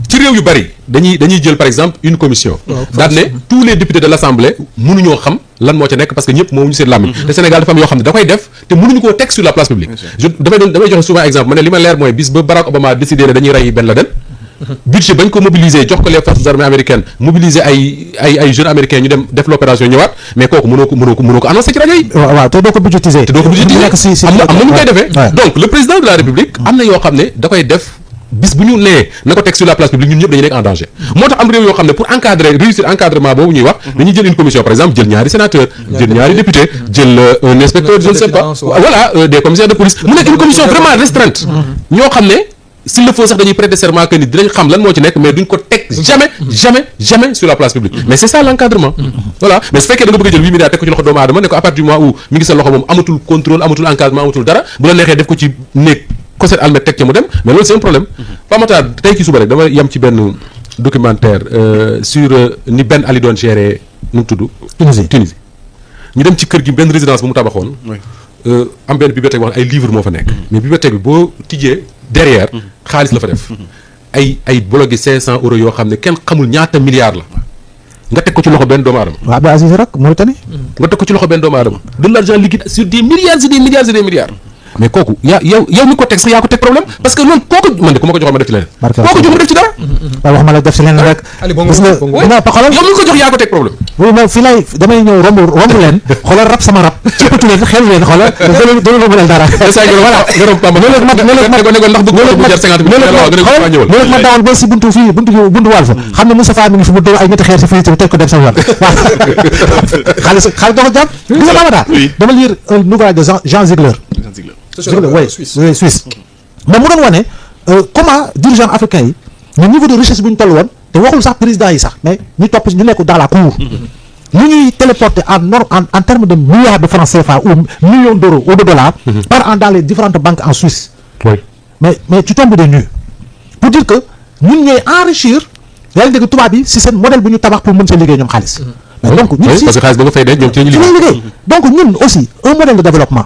ci réew yu bari dañuy jël par exemple une commission daal ne tous les députés de l'Assemblée mënuñoo xam lan moo ca nekk parce que ñëpp moomuñu seen làmmiñ te Sénégal dafa am yoo xam ne da koy def te mënuñu koo teg sur la place publique damay joxe souvent exemple ma ne li ma leer mooy bis ba Barack Obama décidé ne dañuy rey Ben Laden budget bañ ko mobiliser jox ko les forces armées américaines mobiliser ay jeunes américains ñu dem def l'opération ñëwaat mais kooku mënoo ko annoncé ci rajo yi waaw te doo ko budgétiser am na nu koy defee donc le président de la République am na yoo xam ne da koy def bis bu ñu nee na ko teg sur la place publique ñun ñëpp dañuy nekk en danger moo tax am réew yoo xam ne pour réussir encadrement boobu ñuy wax dañuy jël une commission par exemple jël ñaari sénateur jël ñaari député jël un inspecteur je ne sais pas voilà des commissaires de police mu nekk une commission vraiment restreinte ñoo xam ne s'il le faut sax dañuy prêter serment que ni dinañ xam lan moo ci nekk mais duñ ko teg jamais sur la place publique mais c'est ça l'encadrement voilà mais su fekkee da nga bëgg a jël 8 milliards teg ko ci loxo doomu aadama ne ko à partir du moment où mi ngi sa loxo moom amatul contrôle amatul encadrement amatul dara bu la neexee def ko ci néeg koset almet teg ca mu dem mais loolu c'est un problème Pamatar tey ki suba rek dama yem ci benn documentaire sur ni Ben Ali doon gérer nu mu tudd Tunisie ñu dem ci kër gi benn résidence bu mu tabaxoon am benn bibliothèque wax ay livres moo fa nekk mais bibliothèque bi boo tijjee derrière xaalis la fa def ay bloc 500 € yoo xam ne kenn xamul ñaata milliards la nga teg ko ci loxo benn doomu aadama waaw ba Aziz rek Mauritanie nga teg ko ci loxo benn doomu aadama de l'argent liquide sur des milliards et des milliards et des milliards mais kooku yow mi ko teg sax yaa ko teg problème parce que loolu kooku man de ku ma ko joxoon ma def ci leneen kooku jox ma def ci dara waaw wax ma la def ci leneen rek gis nga yow mi ko jox yaa ko teg problème oui mais fii lay damay ñëw romb leen xoolal rab sama rab cëppatu leen xel leen xoolal dolu romb leen dara voilà nga romb Pamba loolu ndax bëgg mu jar 50 loolu ma dawal ba si buntu waal fa xam ne Moustapha mi ngi fi mu dóor ay ñetti xeer si fii teg ko dem sa yoon waaw xaalis doo ko jàpp gis nga Pamba dama lire un ouvrage de Jean Ziegler Suisse mais mu doon wane comment dirigeants africains yi le niveau de richesse bu ñu toll woon te waxul sax président yi sax mais ñu topp ñu nekk dans la cour li ñuy téléporter en termes de milliards de francs CFA ou millions d'euros ou de dollars par an dans les différentes banques en Suisse mais tu tombes des nues pour dire que ñun ñooy enrichir yaa ngi dégg tubaab yi si seen modèle bu ñu tabax pour mën seen liggéey ñoom xaalis mais donc ñun parce que xaalis ba nga fay de ñoom ci lañuy liggéey donc ñun aussi un modèle de développement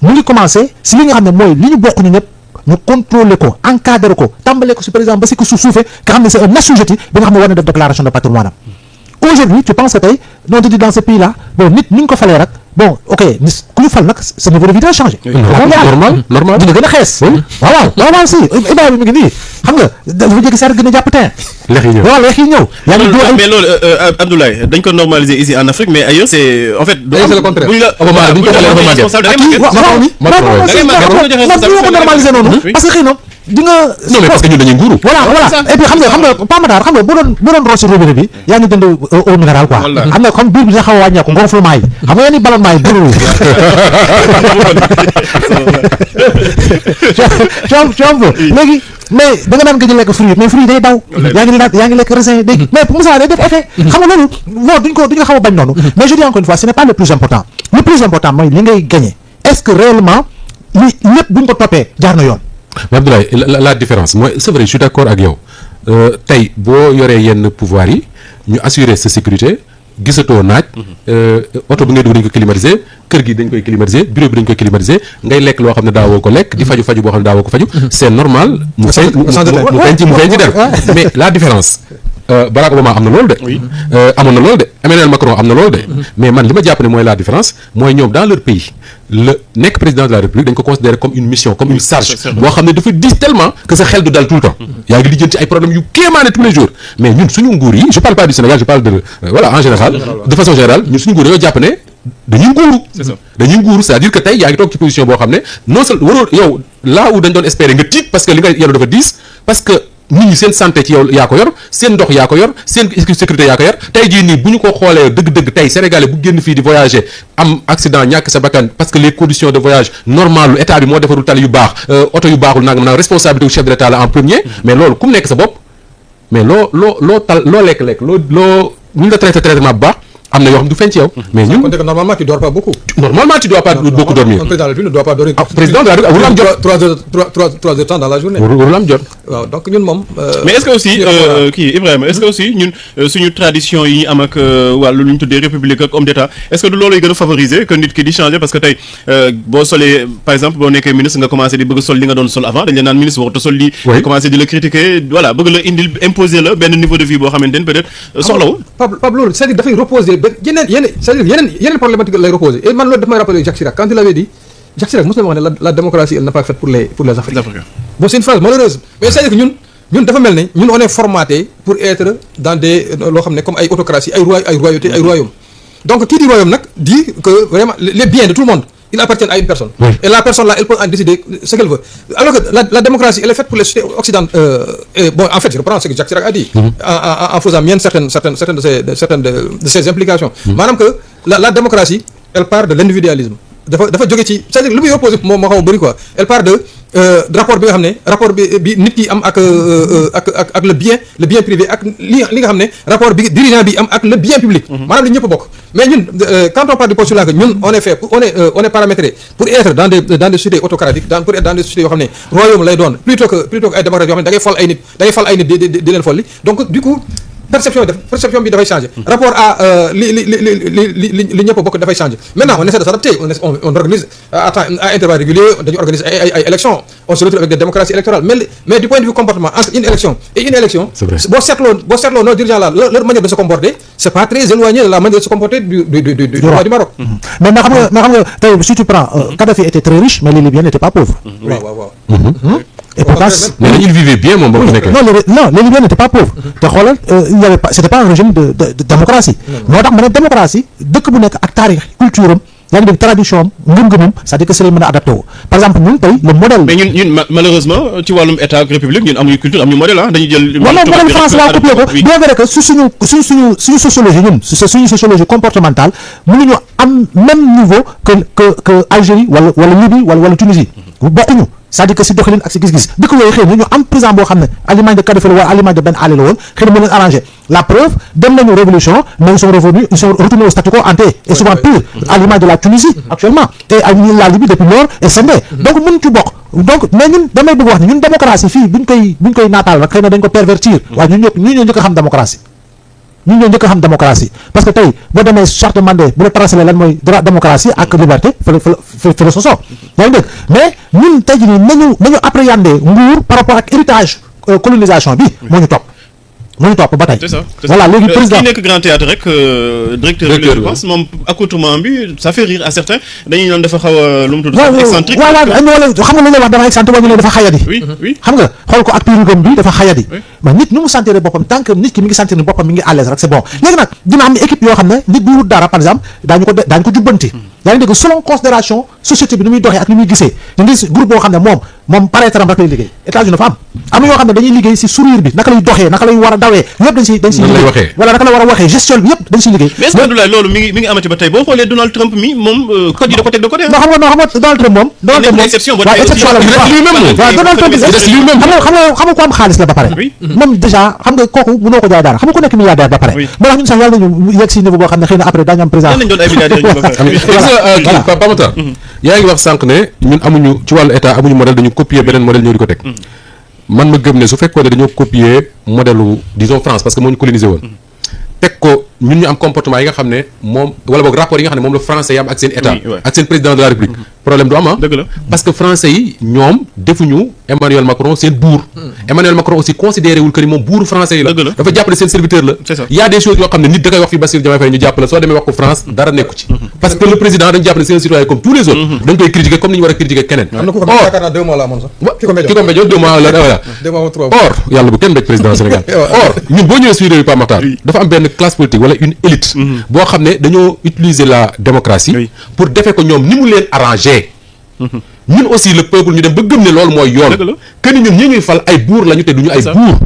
mu ngi commencé si li nga xam ne mooy li ñu bokk ñu ñëpp ñu contrôler ko encadrer ko tàmbale ko si par exemple ba si ko suufee nga xam ne c'est un assujetti bi nga xam ne war na def déclaration de patrimoine am aujourd'hui tu penses que tey non di dans ce pays là bon nit ni ñu ko falee rek bon ok ku ñu fal nag sa niveau de vie a changé normal dina gën a xees waaw si Ibrahima mi ngi nii xam nga dafa jékki saa gën a jàpp teen leex yi ñëw yaa ngi dóor mais loolu Abdoulaye dañ ko normaliser ici en Afrique mais ailleurs c'est en fait c'est le contraire buñ la responsable da ngay ko normaliser noonu parce que xëy na di nga non mais parce que ñun dañuy nguuru voilà et puis xam nga Pamatar xam nga boo doon root si robinet bi yaa ngi jënd eau minérale quoi xam nga comme biir bi dina xaw a wàññeeku gonflement yi xam nga yenn ballonnement yi bëriwul léegi mais da nga daan gëj a lekk fruit mais fruit day daw yaa ngi lekk raisin day mais Moussa day def effet xam nga loolu non duñ ko xaw a bañ noonu mais je dis encore une fois ce n'est pas le plus important mooy li ngay gagner est-ce que réellement li lépp buñ ko toppee jaar na yoon. mais Abdoulaye la différence mooy c'est vrai je suis d'accord ak yow tey boo yoree yenn pouvoir yi ñu assurer sa sécurité gisatoo naaj oto bi ngay dugg dañ ko climatiser kër gi dañ koy climatiser bureau bi dañ koy climatiser ngay lekk loo xam ne daawoo ko lekk di faju boo xam ne daawoo ko faju c'est normal mu feeñ ci der mais la différence Barack Obama am na loolu de amoon na loolu de Emmanuel Macron am na loolu de mais man li ma jàpp ne mooy la différence mooy ñoom dans leur pays nekk président de la République dañ ko considérer comme une mission comme une charge boo xam ne dafa dis tellement que sa xel du dal tout le temps yaa ngi lijjanti ay problèmes yu kéemaane tous les jours mais ñun suñu nguur yi je parle pas du Sénégal je parle de voilà en général de façon générale ñun suñu nguur dañoo jàpp ne dañuy nguuru c'est-à-dire que tey yaa ngi toog ci position boo xam ne non seulement waroo yow là où dañ doon espérer nga tiit parce que li nga yenu dafa diis parce que nit ñi seen santé ci yow yaa ko yor seen ndox yaa ko yor seen sécurité yaa ko yor tey jii nii bu ñu ko xoolee dëgg-dëgg tey sénégalais bu génn fii di voyager am accident ñàkk sa bakkan parce que les conditions de voyage normales état bi moo defarul tali yu baax oto yu baaxul nangam responsabilité wu chef de l'état la en premier mais loolu ku mu nekk sa bopp mais loo lekk-lekk loo ñu la traité traitement bu baax am na yoo xam du feeñ ci yow. mais ñun normalement tu dors pas beaucoup. normalement tu dois pas beaucoup dormir. Un président de la République ne doit pas dormir. président de la République warul am jot. 3 heures de temps dans la journée. warul am jot. waaw donc ñun moom. mais est-ce que aussi kii Ibrahima est-ce que aussi ñun suñu tradition yi ñu am ak wàllu lu ñu tuddee république ak homme d'état est-ce que du loolu gën a favoriser que nit ki di changer parce que tey boo solee par exemple boo nekkee ministre nga commencé di bëgg sol li nga doon sol avant dañ leen naan ministre warut a sol lii. oui commencé di la critiquer voilà bëgg la indil imposer la benn niveau de vie boo xamante ne peut-être soxlawul. Pape loolu c'est-à-dire dafay reposer ba yeneen problématique lay reposer et man loolu daf may rappeler Jacques Chirac quand il avait dit Jacques Chirac mos na wax ne la démocratie elle n'est pas faite pour les Africains. Bon c'est une phrase malheureuse mais c'est-à-dire que ñun dafa mel ne ñun on est formaté pour être dans des loo xam ne comme ay autocratie ay royauté ay royaume donc kii di royaume nag dit que vraiment les biens de tout le monde ils appartiennent à une personne. Oui. Et la personne là elle peut en décider ce qu'elle veut alors que la démocratie elle est faite pour les sociétés occidentales bon en fait je reprends ce que Jacques Chirac a dit. En faisant mienne certaines de ses implications. maanaam que la démocratie elle part de l'individualisme dafa jóge ci c'est-à-dire lu muy opposé moom moo xaw a bëri quoi elle part de rapport bi nga xam ne rapport bi nit ki am ak le bien privé ak li nga xam ne rapport bi dirigeant bi am ak le bien public. maanaam li ñëpp bokk mais ñun quand on parle du postulat que ñun on est fait on est paramétré pour être dans des sociétés autocratiques pour être dans des sociétés yoo xam ne royaume lay doon plutôt que ay démocratie yoo xam ne da ngay fal ay nit di leen folli donc du coup perception bi dafay changer. rapport à li ñëpp bokk dafay changer maintenant on essaie de s'adapter on organise à intervalles réguliers dañu organiser ay élections on se retrouve avec des démocraties électorales mais du point de vue comportement entre une élection et une élection. boo seetloo nos dirigeants là leur manière de se comporter c'est pas très éloigné de la manière de se comporter du roi du Maroc. mais xam nga tey si tu prends Kadhafi était très riche mais les Libyens n'étaient pas pauvres. waaw. et pourtant mais il vivait bien moom boo ko nekkee. non les Libyens n'étaient pas pauvres. te xoolal il y avait pas c'était pas un régime de démocratie. moo tax ma ne démocratie dëkk bu nekk ak taarix culture am yaa ngi dégg tradition am ngëm-ngëmam c'est-à-dire que si lay mën a adapté wu par exemple ñun tey le modèle. mais ñun malheureusement ci wàllum état ak république ñun amuñu culture amuñu modèle ah dañuy jël. modèle France laa copié ko bien vrai que suñu sociologie ñun suñu sociologie comportementale mënuñu am même niveau que Algérie wala Libye wala Tunisie bokkuñu. c'est-à-dire que si doxalin ak si gis-gis dëkk yooyu xëy na ñu am président boo xam ne à l'image de Kadhafi la wala à l'image de Ben Ali la woon xëy na mu leen arrangé la preuve dem nañu révolution mais ils sont retournés au statu quo ante et souvent pire à l'image de la Tunisie actuellement et à la Libye depuis lors et Sendé donc mënu ci bokk donc mais ñun damay bëgg wax ne ñun démocratie fii buñ koy naataal rek xëy na dañ ko pervertir waaye ñun ñoo njëkk a xam démocratie parce que tey boo demee charte Mandé bu la tracé lan mooy droit démocratie ak liberté fa la sosoo yaa ngi dégg mais ñun tey jii nii nañu appréhender nguur par rapport ak héritage colonisation bi moo ñu topp ba tey. c'est ça voilà léegi président ki nekk grand théâtre rek directeur bi je pense moom accoutrement bi ça fait rire à certains dañuy naan dafa xaw a lu mu tudd excentrique waaw xam nga lu ñuy wax dafa excentrique wala ñu ne dafa xayadi oui xam nga xool ko ak pirigam bi dafa xayadi mais nit ñu mu sentir boppam tant que nit ki mi ngi sentir ni boppam mi ngi à l'aise rek c'est bon léegi nag dina am équipe yoo xam ne nit bu wut dara par exemple daañu ko jubbanti yaa ngi dégg selon considération société bi ni muy doxee ak ni muy gisee da ngay gis groupe boo xam ne moom paraître am rek lay liggéey États-Unis dafa am na yoo xam ne dañuy liggéey si sourire bi naka lay doxee naka lay war a dawee yëpp dañ si liggéey wala naka la war a waxee gestion bi yëpp dañ si liggéey mais est-ce que Abdoulaye loolu mi ngi amati ba tey boo xoolee Donald Trump mi moom code yi da ko teg de côté non xam nga Donald Trump moom exception la Donald Trump xam nga ko am xaalis la ba pare moom déjà xam nga kooku mënoo ko jaay dara xam nga ku nekk milliardaire ba pare moo tax ñun sax yàlla nañu yegg si niveau boo xam ne xëy na après daañu am président Pamata yaa ngi wax sànq ne ñun amuñu ci wàllu état amuñu modèle dañu copier beneen modèle ñëw di ko teg man ma gëm ne su fekkoon ne dañoo copier modèle disons France parce que moo ñu colonisé woon teg ko ñun ñu am comportement yi nga xam ne moom wala boog rapport yi nga xam ne moom la français yi am ak seen état ak seen président de la république problème du am dëgg la parce que français yi ñoom defuñu Emmanuel Macron seen buur Emmanuel Macron aussi considéré wul que ni moom buuru français yi la dafa jàppale seen serviteur la y a des choses yoo xam ne nit da koy wax fi Bassirou Diomaye Faye ñu jàppale soo demee wax ko France dara nekku ci parce que le président dañu jàppale seen citoyen comme tous les autres dañ koy critiquer comme ni ñu war a critiquer keneen or yàlla bu kenn doj président Sénégal or ñun boo ñëwee suñu réew Pa Makhtar dafa am benn classe politique wala une élite boo xam ne dañoo utiliser la démocratie pour defee ko ñoom ni mu leen arrangé ñun aussi le peuple ñu dem ba gëm ne loolu mooy yoon que ni ñun ñi ñuy fal ay buur lañu te duñu ay buur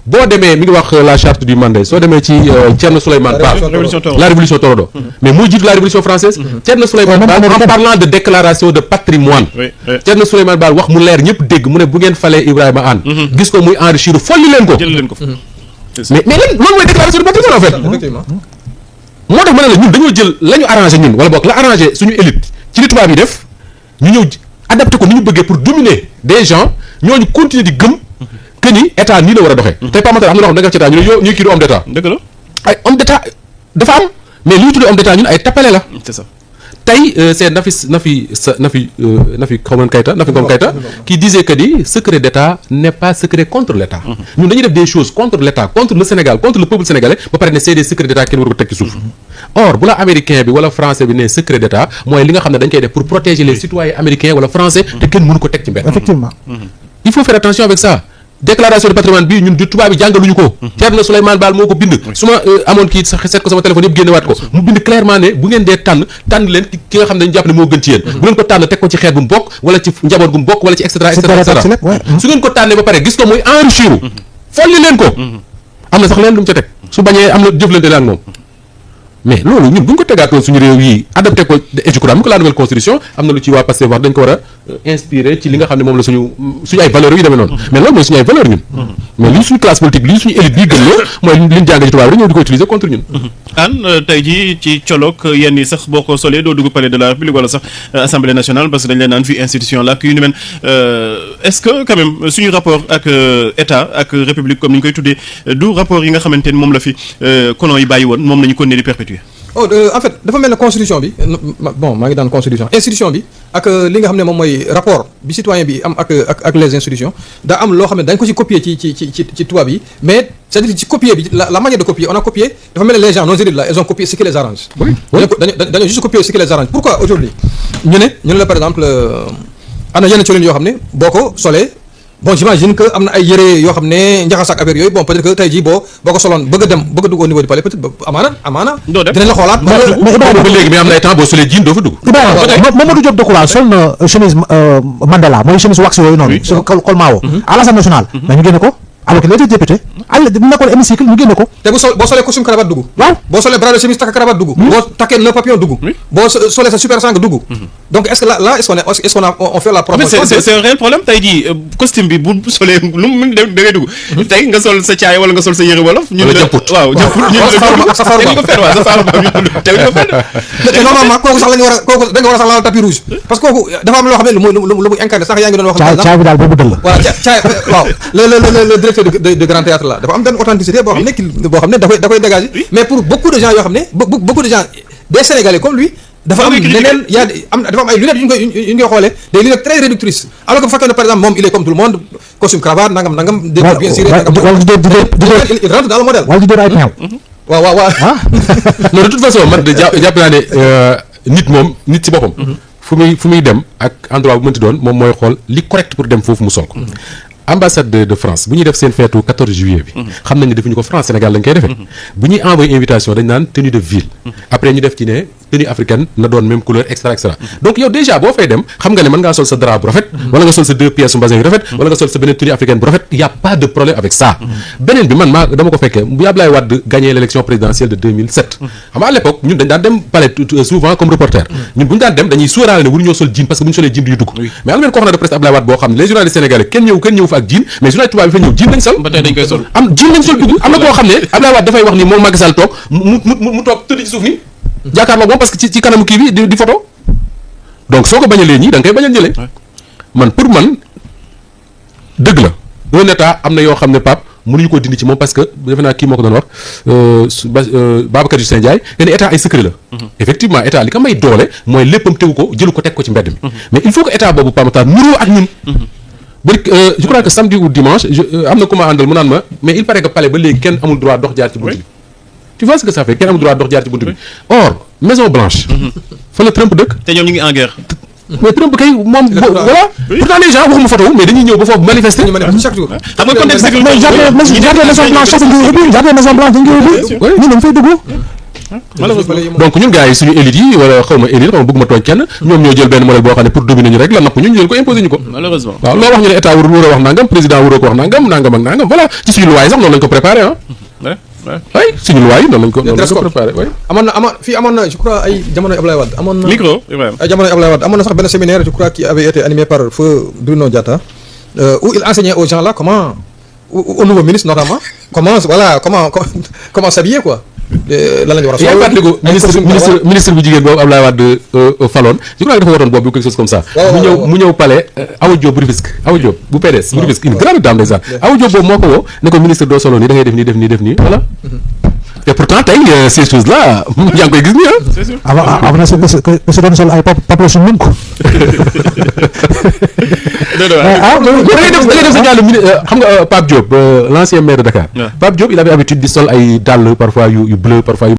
boo demee mi ngi wax la charte du Mandé soo demee ci Thierno Souleymane Baal la révolution Torodo mais moo jiitu la révolution française Thierno Souleymane Baal en parlant de déclaration de patrimoine Thierno Souleymane Baal wax mu leer ñëpp dégg mu ne bu ngeen falee Ibrahima Anne gis ko muy enrichir folli leen ko mais lan loolu mooy déclaration de patrimoine en fait moo tax ma ne la ñun dañoo jël la ñu arrangé ñun wala boog la arrangé suñu élite ci li tubaab yi def ñu ñëw adapté ko ni ñu bëggee pour dominer des gens ñooñu continuer di gëm que ni état nii la war a doxee. tey Pape Matar am na loo xam ne da nga ci état ñu ne yow ñuy kii du homme d'état. dëgg la ay homme d'état dafa am mais li ñu tuddee homme d'état ñun ay tappale la. c'est ça. tey c'est Nafi Ngom Keïta qui disait que ni secret d'état n'est pas secret contre l'état. ñun dañuy def des choses contre l'état contre le Sénégal contre le peuple sénégalais ba pare ne c'est des secrets d'état kenn waru ko teg ci suuf. or bu la américain bi wala français bi ne secret d'état mooy li nga xam ne dañ koy def pour protéger les citoyens américains wala français te kenn mënu ko teg ci mbedd. effectivement. il faut faire attention avec ça. déclaration de patrimoine bi ñun du tubaab bi jàngaluñu ko. Thierno Souleymane Baal moo ko bind. su ma amoon kii sax seet ko sama téléphone yëpp génnewaat ko. mu bind clairement ne bu ngeen dee tànn leen ki nga xam ne dañu jàpp ne moo gën ci yéen. bu leen ko tànn teg ko ci xeet bu mu bokk wala ci njaboot gu mu bokk wala ci et cetera et cetera. su ngeen ko tànnee ba pare gis ko muy enrichir. folli leen ko. am na sax leen lu mu ca teg su bañee am na jëflante la ak moom. mais loolu ñun bu ñu ko tegaatoon suñu réew yi adapté ko et je crois que la nouvelle constitution am na lu ci waa Pastef wax dañ ko war a inspiré ci li nga xam ne moom la suñu ay valeurs yu demee noonu mais loolu mooy suñu ay valeurs ñun mais lii suñu classe politique lii suñu élite bii gën loo mooy li ñu jàng ci tubaab rek ñëw di ko utiliser contre ñun. Anne tey jii ci colloque yenn yi sax boo ko solee doo dugg palais de la République wala sax assemblée nationale parce que dañ leen naan fii institution la ak yu ni mel est-ce que quand même suñu rapport ak état ak république comme ni ñu koy tuddee du rapport yi nga xamante ni moom la fi colon yi bàyyi woon moom la ñu continuer di perpétuer. En fait dafa mel ne constitution bi bon maa ngi daan constitution institution bi ak li nga xam ne moom mooy rapport bi citoyen bi am ak les institutions daa am loo xam ne dañ ko ci copier ci tubaab yi mais c'est-à-dire ci copier bi la manière de copier on a copié dafa mel ne les gens non élites là ils ont copié ce qui les arrange. dañoo juste copier ce qui les arrange pourquoi aujourd'hui ñu ne la par exemple am na yenn colin yoo xam ne boo ko solee bon j'imagine que am na ay yére yoo xam ne njaxas ak affaire yooyu bon peut-être que tey jii boo ko soloon bëgg a dugg au niveau du palais peut-être amaana dinañ la xoolaat ba léegi mais am na ay temps boo solee jean doo fa dugg. Mamadou Diop Decroix sol na chemise Mandela mooy chemise wax yooyu noonu su col Mao à l'Assemblée nationale mais ñu génne ko alors qu'il était député bu nekkoon hémicycle ñu génne ko te boo solee costume cravate dugg waaw boo solee bras de chemise takk cravate dugg boo takkee nœud papillon dugg boo solee sa super sang dugg donc est-ce que là est-ce qu'on fait la promotion c'est un réel problème tey jii costume bi bu solee lu mu da ngay dugg tey nga sol sa caay wala nga sol sa yëre wolof ñu ne waaw jàpput ñu ne sa faru te normalement kooku sax lañu war a kooku da nga war a sax laal tapis rouge parce que kooku dafa am loo xam ne lu muy incarné sax yaa ngi doon wax caay bi daal boobu dëll voilà caay waaw le directeur de grand théâtre là dafa am benn authenticité boo xam ne da koy dégager mais pour beaucoup de gens yoo xam ne beaucoup de gens des Sénégalais comme lui dafa am leneen dafa am ay lunettes yu ñu koy xoolee des lunettes très réductrices alors que bu fekkee ne par exemple moom il est comme tout le monde costume cravate nangam bien sûr il rentre dans le modèle wala di door ay peew waaw non de toute façon man de jàpp naa ne nit ci boppam fu muy dem ak endroit bu mënti doon moom mooy xool li correct pour dem foofu mu sol ko ambassade de France bu ñuy def seen feetu 14 juillet bi xam nañ ne defuñu ko France Sénégal lañ koy defee bu ñuy envoyé invitation dañ naan tenue de ville après ñu def ci ne tenue africaine na doon même couleur et cetera donc yow déjà boo fay dem xam nga ne mën ngaa sol sa drap bu rafet wala nga sol sa 2 pièces su mbasin yu rafet wala nga sol sa beneen tenue africaine bu rafet y a pas de problème avec ça beneen bi man dama ko fekkee bu Abdoulaye Wade gagné l'élection présidentielle de 2007 xam nga à l'époque ñun dañ daan dem palais souvent comme reporter ñun bu ñu daan dem dañuy sóoraale ne waruñoo sol jean parce que bu ñu solee jean du ñu dugg mais am na benn conférence de presse Abdoulaye Wade boo xam ne les journalistes sénégalais kenn ñëw fa ak jean mais journaliste tubaab bi fa ñëw jean lañ sol ba tey dañ koy sol jean lañ sol dugg am na koo xam ne Abdoulaye Wade dafay wax ni moom Macky Sall toog mu toog tëdd ci suuf ni jàkkaarloo moom parce que ci kanamu kii bi di photo donc soo ko bañalee ñii da nga koy bañal jëlee man pour man dëgg la un état am na yoo xam ne Pape mënuñu ko dindi ci moom parce que defe naa kii moo ko doon wax Babacar Justin Ndiaye nga ne état ay secret la effectivement état li ko may doole mooy léppam tegu ko jëlu ko teg ko ci mbedd mi mais il faut que état boobu pamata nuroo ak ñun bari je crois que samedi ou dimanche am na ku ma àndal mu naan ma mais il paraît que palais ba léegi kenn amul droit dox jaar ci bunt bi tu vois ce que ça fait kenn amul droit dox jaar ci bunt bi or Maison Blanche fa la Trump dëkk te ñoom ñu ngi en guerre mais Trump kay moom voilà pourtant les gens waxuma photo mais dañuy ñëw ba foofu manifester chaque jour xam nga contexte mais jardin Maison Blanche sax dañ koy ubbi jardin Maison Blanche dañ koy ubbi ñun dañ fay dugg donc ñun gars yi suñu élite yi wala xaw ma élite xaw ma bëgg ma tooñ kenn ñoom ñoo jël benn modèle boo xam ne pour dominer ñu rek la napp ñu jël ko imposer ñu ko malheureusement waaw loo wax ñu ne état warul war a wax nangam président waroo ko wax nangam ak nangam voilà ci suñu loi yi sax noonu lañ ko préparé oui suñu loi yi noonu lañ ko préparé oui amoon na je crois ay jamonoy Ablaye Wade amoon na micro Ibrahima ay jamonoy Ablaye Wade amoon na sax benn séminaire je crois qui avait été animé par feu Bruno Diatta où il enseignait aux gens là comment au nouveau ministre notamment comment s'habiller quoi lan la ñu war a yaa ngi fàttaliku ministre bu jigéen boobu Abdoulaye Wade faloon je crois que dafa waroon boobu quelque chose comme ça mu ñëw palais Awa Diop bu Rufisque Awa Diop bu PDS bu Rufisque une grande dame déjà Awa Diop boobu moo ko woo ne ko ministre doo solo nii da ngay def nii def nii def nii voilà et pourtant tey ces choses là yaa ngi koy gis nii c'est sûr avant na que doon sol ay paplo su nunk da ngay def sa jàll xam nga Pape Diop l'ancien maire de Dakar Pape Diop il avait habitude di sol ay dàll parfois yu bleu parfois yu